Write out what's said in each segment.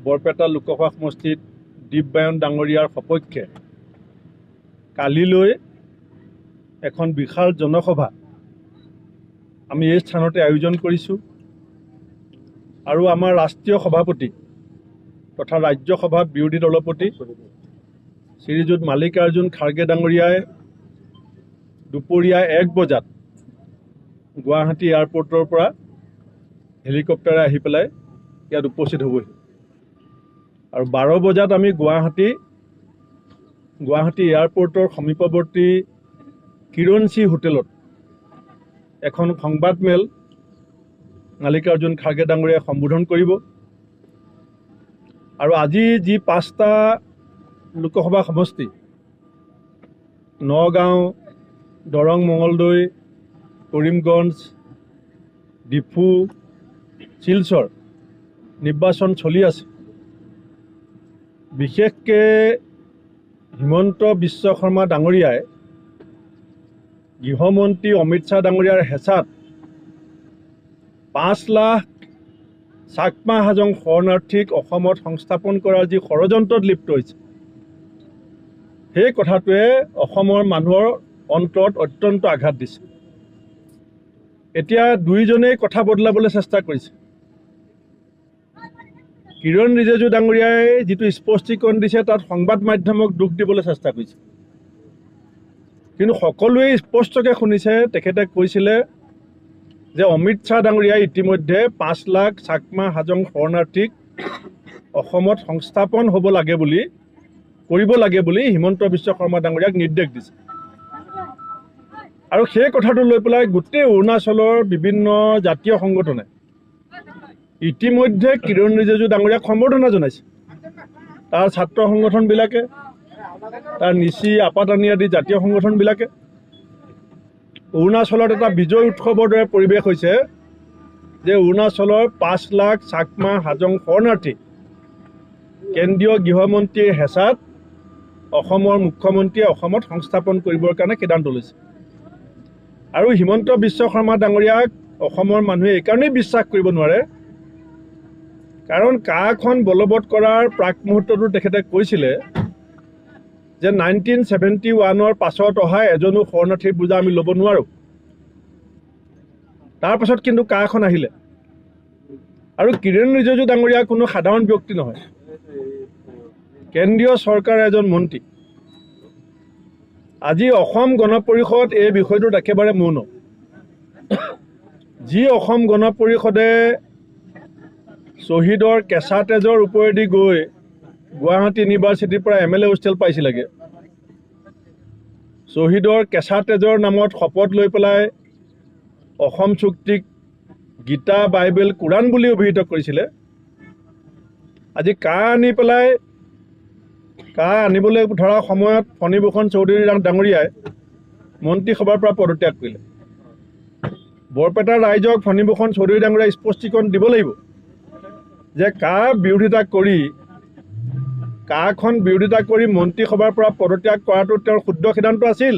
বৰপেটা লোকসভা সমষ্টিত দীপবায়ন ডাঙৰীয়াৰ সপক্ষে কালিলৈ এখন বিশাল জনসভা আমি এই স্থানতে আয়োজন কৰিছোঁ আৰু আমাৰ ৰাষ্ট্ৰীয় সভাপতি তথা ৰাজ্যসভাত বিৰোধী দলপতি শ্ৰীযুত মাল্লিকাৰ্জুন খাৰ্গে ডাঙৰীয়াই দুপৰীয়া 1 বজাত গুৱাহাটী এয়াৰপৰ্টৰ পৰা হেলিকপ্টাৰে আহি পেলাই ইয়াত উপস্থিত হ'বহি আৰু 12 বজাত আমি গুৱাহাটী এয়াৰপৰ্টৰ সমীপৱৰ্তী কিৰণচি হোটেলত এখন সংবাদমেল মাল্লিকাৰ্জুন খাৰ্গে ডাঙৰীয়াই সম্বোধন কৰিব আৰু আজি যি 5টা লোকসভা সমষ্টি নগাঁও দৰং মঙলদৈ কৰিমগঞ্জ ডিফু শিলচৰ নিৰ্বাচন চলি আছে বিশেষকৈ হিমন্ত বিশ্ব শৰ্মা ডাঙৰীয়াই গৃহমন্ত্ৰী অমিত শ্বাহ ডাঙৰীয়াৰ হেঁচাত 5 লাখ চাকমা হাজং শৰণাৰ্থীক অসমত সংস্থাপন কৰাৰ যি ষড়যন্ত্ৰত লিপ্ত হৈছে সেই কথাটোৱে অসমৰ মানুহৰ অন্তৰত অত্যন্ত আঘাত দিছে এতিয়া দুইজনেই কথা বদলাবলৈ চেষ্টা কৰিছে কিৰণ ৰিজিজু ডাঙৰীয়াই যিটো স্পষ্টীকৰণ দিছে তাত সংবাদ মাধ্যমক দুখ দিবলৈ চেষ্টা কৰিছে কিন্তু সকলোৱে স্পষ্টকৈ শুনিছে তেখেতে কৈছিলে যে অমিত শ্বাহ ডাঙৰীয়াই ইতিমধ্যে 5 লাখ চাকমা হাজং শৰণাৰ্থীক অসমত সংস্থাপন কৰিব লাগে বুলি হিমন্ত বিশ্ব শৰ্মা ডাঙৰীয়াক নিৰ্দেশ দিছে আৰু সেই কথাটো লৈ পেলাই গোটেই অৰুণাচলৰ বিভিন্ন জাতীয় সংগঠনে ইতিমধ্যে কিৰণ ৰিজিজু ডাঙৰীয়াক সম্বৰ্ধনা জনাইছে তাৰ ছাত্ৰ সংগঠনবিলাকে তাৰ নিচি আপাটানি আদি জাতীয় সংগঠনবিলাকে অৰুণাচলত এটা বিজয় উৎসৱৰ দৰে পৰিৱেশ হৈছে যে অৰুণাচলৰ 5 লাখ চাকমা হাজং শৰণাৰ্থী কেন্দ্ৰীয় গৃহমন্ত্ৰীৰ হেঁচাত অসমৰ মুখ্যমন্ত্ৰীয়ে অসমত সংস্থাপন কৰিবৰ কাৰণে সিদ্ধান্ত লৈছে আৰু হিমন্ত বিশ্ব শৰ্মা ডাঙৰীয়াক অসমৰ মানুহে এইকাৰণেই বিশ্বাস কৰিব নোৱাৰে কাৰণ কাখন বলবৎ কৰাৰ প্ৰাক মুহূৰ্তটো তেখেতে কৈছিলে যে 1971ৰ পাছত অহা এজনো শৰণাৰ্থীৰ বোজা আমি ল'ব নোৱাৰোঁ তাৰ পাছত কিন্তু কাখন আহিলে আৰু কিৰণ ৰিজিজু ডাঙৰীয়া কোনো সাধাৰণ ব্যক্তি নহয় কেন্দ্ৰীয় চৰকাৰৰ এজন মন্ত্ৰী আজি অসম গণ পৰিষদ এই বিষয়টোত একেবাৰে মৌন যি অসম গণ পৰিষদে শ্বহীদৰ কেঁচা তেজৰ ওপৰেদি গৈ গুৱাহাটী ইউনিভাৰ্চিটিৰ পৰা MLA হোষ্টেল পাইছিলেগৈ শ্বহীদৰ কেঁচা তেজৰ নামত শপত লৈ পেলাই অসম চুক্তিক গীতা বাইবেল কোৰাণ বুলি অভিহিত কৰিছিলে আজি আনিবলৈ ধৰা সময়ত ফণীভূষণ চৌধুৰী ডাঙৰীয়াই মন্ত্ৰীসভাৰ পৰা পদত্যাগ কৰিলে বৰপেটাৰ ৰাইজক ফণীভূষণ চৌধুৰী ডাঙৰীয়াই স্পষ্টীকৰণ দিব লাগিব যে কাখন বিৰোধিতা কৰি মন্ত্ৰীসভাৰ পৰা পদত্যাগ কৰাটো তেওঁৰ শুদ্ধ সিদ্ধান্ত আছিল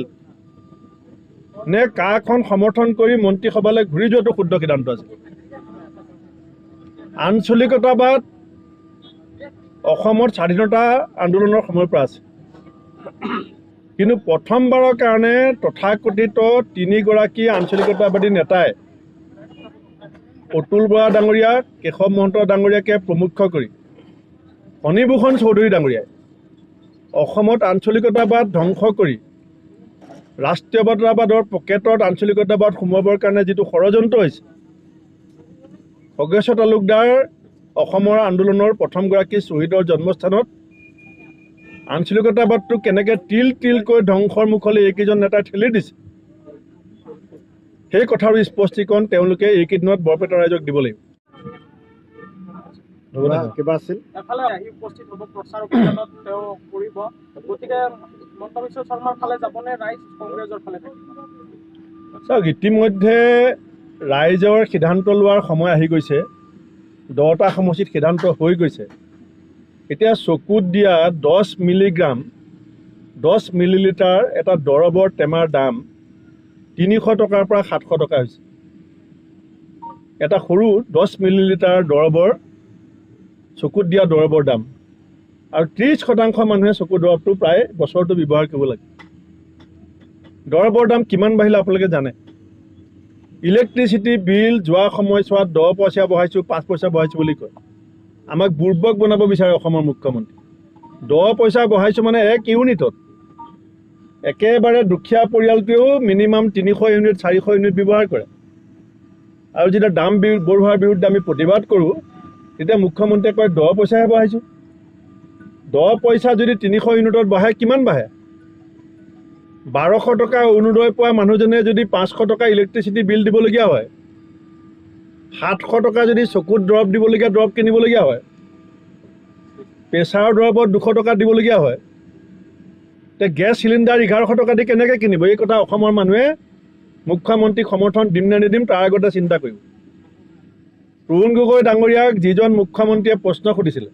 নে কাখন সমৰ্থন কৰি মন্ত্ৰীসভালৈ ঘূৰি যোৱাটো শুদ্ধ সিদ্ধান্ত আছিল আঞ্চলিকতাবাদ অসমত স্বাধীনতা আন্দোলনৰ সময়ৰ পৰা আছে কিন্তু প্ৰথমবাৰৰ কাৰণে তথাকথিত 3 গৰাকী আঞ্চলিকতাবাদী নেতাই অতুল বৰা ডাঙৰীয়া কেশৱ মহন্ত ডাঙৰীয়াকে প্ৰমুখ কৰি ফণীভূষণ চৌধুৰী ডাঙৰীয়াই অসমত আঞ্চলিকতাবাদ ধ্বংস কৰি ৰাষ্ট্ৰীয়বাদৰ পকেটত আঞ্চলিকতাবাদ সোমোৱাবৰ কাৰণে যিটো ষড়যন্ত্ৰ হৈছে খগেশ্বৰ তালুকদাৰ অসমৰ আন্দোলনৰ প্ৰথমগৰাকী শ্বহীদৰ জন্মস্থানত আঞ্চলিকতাবাদটো কেনেকৈ তিলকৈ ধ্বংসৰ মুখলৈ এইকেইজন নেতাই ঠেলি দিছে সেই কথাৰ স্পষ্টীকৰণ তেওঁলোকে এইকেইদিনত বৰপেটা ৰাইজক দিব লাগিব কিবা আছিল এফালে আহি উপস্থিত হ'ব প্ৰচাৰ অভিযানত তেওঁ কৰিব গতিকে হিমন্ত বিশ্ব শৰ্মাৰ ফালে যাবনে ৰাইজ কংগ্ৰেছৰ ফালে থাকিব চাওক ইতিমধ্যে ৰাইজৰ সিদ্ধান্ত লোৱাৰ সময় আহি গৈছে 10টা সমষ্টিত সিদ্ধান্ত হৈ গৈছে এতিয়া চকুত দিয়া 10 মিলিগ্ৰাম 10 মিলিলিটাৰ এটা দৰৱৰ টেমাৰ দাম 300 টকাৰ পৰা 700 টকা হৈছে এটা সৰু 10 মিলিলিটাৰ দৰৱৰ চকুত দিয়া দৰৱৰ দাম আৰু 30% মানুহে চকুৰ দৰৱটো প্ৰায় বছৰটো ব্যৱহাৰ কৰিব লাগে। দৰৱৰ দাম কিমান বাঢ়িলে আপোনালোকে জানে? ইলেক্ট্ৰিচিটি বিল যোৱা সময়ছোৱাত 10 পইচা বঢ়াইছোঁ 5 পইচা বঢ়াইছোঁ বুলি কয়। আমাক বুৰ্বক বনাব বিচাৰে অসমৰ মুখ্যমন্ত্ৰী। 10 পইচা বঢ়াইছোঁ মানে 1 ইউনিটত। একেবাৰে দুখীয়া পৰিয়ালটোৱেও মিনিমাম 300 ইউনিট 400 ইউনিট ব্যৱহাৰ কৰে। আৰু যেতিয়া দাম বঢ়োৱাৰ বিৰুদ্ধে আমি প্ৰতিবাদ কৰোঁ তেতিয়া মুখ্যমন্ত্ৰীয়ে কয় 10 পইচাহে বঢ়াইছোঁ। 10 পইচা যদি 300 ইউনিটত বঢ়ায় কিমান বাঢ়ে? 1200 টকা অৰুণোদয় পোৱা মানুহজনে যদি 500 টকা ইলেক্ট্ৰিচিটি বিল দিবলগীয়া হয়, 700 টকা যদি চকুত দৰৱ দিবলগীয়া দৰৱ কিনিবলগীয়া হয়, প্ৰেছাৰৰ দৰৱত 200 টকা দিবলগীয়া হয়, তে গেছ চিলিণ্ডাৰ 1100 টকা দি কেনেকৈ কিনিব? এই কথা অসমৰ মানুহে মুখ্যমন্ত্ৰীক সমৰ্থন দিম নে নিদিম তাৰ আগতে চিন্তা কৰিব। তৰুণ গগৈ ডাঙৰীয়াক যিজন মুখ্যমন্ত্ৰীয়ে প্ৰশ্ন সুধিছিলে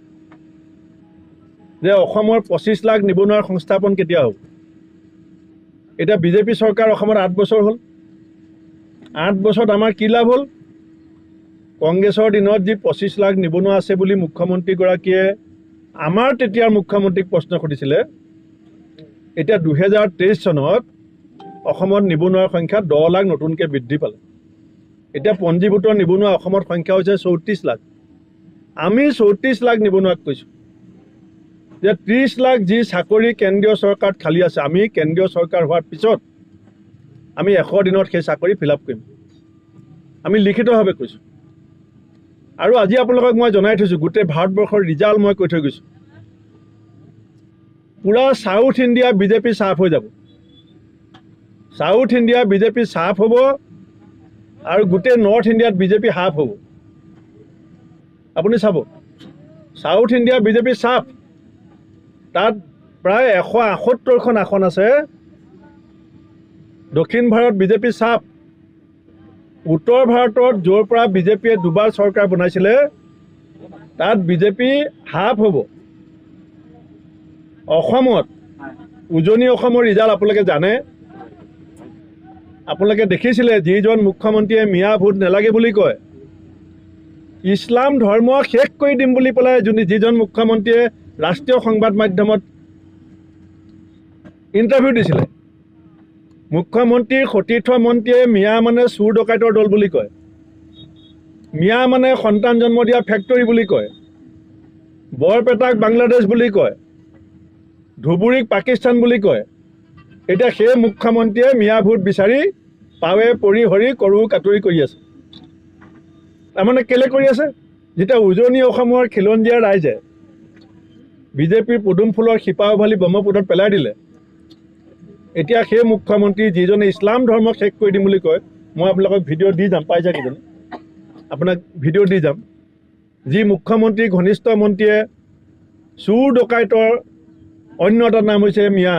যে অসমৰ 25 লাখ নিবনুৱাৰ সংস্থাপন কেতিয়া হ'ব? এতিয়া বিজেপি চৰকাৰ অসমত 8 বছৰ হ'ল। 8 বছৰত আমাৰ কি লাভ হ'ল? কংগ্ৰেছৰ দিনত যি 25 লাখ নিবনুৱা আছে বুলি মুখ্যমন্ত্ৰীগৰাকীয়ে আমাৰ তেতিয়াৰ মুখ্যমন্ত্ৰীক প্ৰশ্ন সুধিছিলে, এতিয়া 2023 চনত অসমত নিবনুৱাৰ সংখ্যা 10 লাখ নতুনকৈ বৃদ্ধি পালে। এতিয়া পঞ্জীভূত নিবনুৱা অসমত সংখ্যা হৈছে 34 লাখ। আমি 34 লাখ নিবনুৱাক কৈছোঁ যে 30 লাখ যি চাকৰি কেন্দ্ৰীয় চৰকাৰত খালী আছে, আমি কেন্দ্ৰীয় চৰকাৰ হোৱাৰ পিছত আমি 100 দিনত সেই চাকৰি ফিল আপ কৰিম। আমি লিখিতভাৱে কৈছোঁ। আৰু আজি আপোনালোকক মই জনাই থৈছোঁ, গোটেই ভাৰতবৰ্ষৰ ৰিজাল্ট মই কৈ থৈ গৈছোঁ। পূৰা ছাউথ ইণ্ডিয়া বিজেপি চাফ হৈ যাব। ছাউথ ইণ্ডিয়া বিজেপি চাফ হ'ব আৰু গোটেই নৰ্থ ইণ্ডিয়াত বিজেপি হাফ হ'ব। আপুনি চাব, ছাউথ ইণ্ডিয়া বিজেপি চাফ। তাত প্ৰায় 178খন আসন আছে। দক্ষিণ ভাৰত বিজেপি চাফ। উত্তৰ ভাৰতত য'ৰ পৰা বিজেপিয়ে দুবাৰ চৰকাৰ বনাইছিলে তাত বিজেপি হাফ হ'ব। অসমত উজনি অসমৰ ৰিজাল্ট আপোনালোকে জানে। আপোনালোকে দেখিছিলে যিজন মুখ্যমন্ত্ৰীয়ে মিয়া ভোট নেলাগে বুলি কয়, ইছলাম ধৰ্ম শেষ কৰি দিম বুলি পেলাই যিজন মুখ্যমন্ত্ৰীয়ে ৰাষ্ট্ৰীয় সংবাদ মাধ্যমত ইণ্টাৰভিউ দিছিলে, মুখ্যমন্ত্ৰীৰ সতীৰ্থ মন্ত্ৰীয়ে মিয়া মানে চুৰ ডকাইতৰ দল বুলি কয়, মিয়া মানে সন্তান জন্ম দিয়া ফেক্টৰী বুলি কয়, বৰপেটাক বাংলাদেশ বুলি কয়, ধুবুৰীক পাকিস্তান বুলি কয়। এতিয়া সেই মুখ্যমন্ত্ৰীয়ে মিয়া ভোট বিচাৰি পাৱে পৰি হৰি কৰু কাটৰি কৰি আছে। তাৰমানে কেলে কৰি আছে? যেতিয়া উজনি অসমৰ খিলঞ্জীয়া ৰাইজে বিজেপিৰ পদুম ফুলৰ শিপা উভালি ব্ৰহ্মপুত্ৰত পেলাই দিলে, এতিয়া সেই মুখ্যমন্ত্ৰী যিজনে ইছলাম ধৰ্মক শেষ কৰি দিম বুলি কয়, মই আপোনালোকক ভিডিঅ' দি যাম, পাইছা কিজানি, আপোনাক ভিডিঅ' দি যাম। যি মুখ্যমন্ত্ৰীৰ ঘনিষ্ঠ মন্ত্ৰীয়ে চুৰ ডকাইতৰ অন্য এটা নাম হৈছে মিয়া।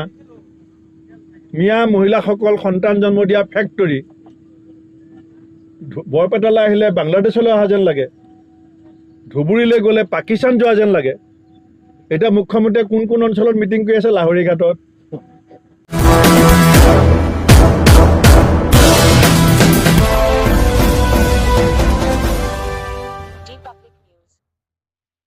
মিয়া মহিলাসকল সন্তান জন্ম দিয়া ফেক্টৰী। বৰপেটালৈ আহিলে বাংলাদেশলৈ অহা যেন লাগে, ধুবুৰীলৈ গ'লে পাকিস্তান যোৱা যেন লাগে। এতিয়া মুখ্যমন্ত্ৰীয়ে কোন কোন অঞ্চলত মিটিং কৰি আছে? লাহৰীঘাটত,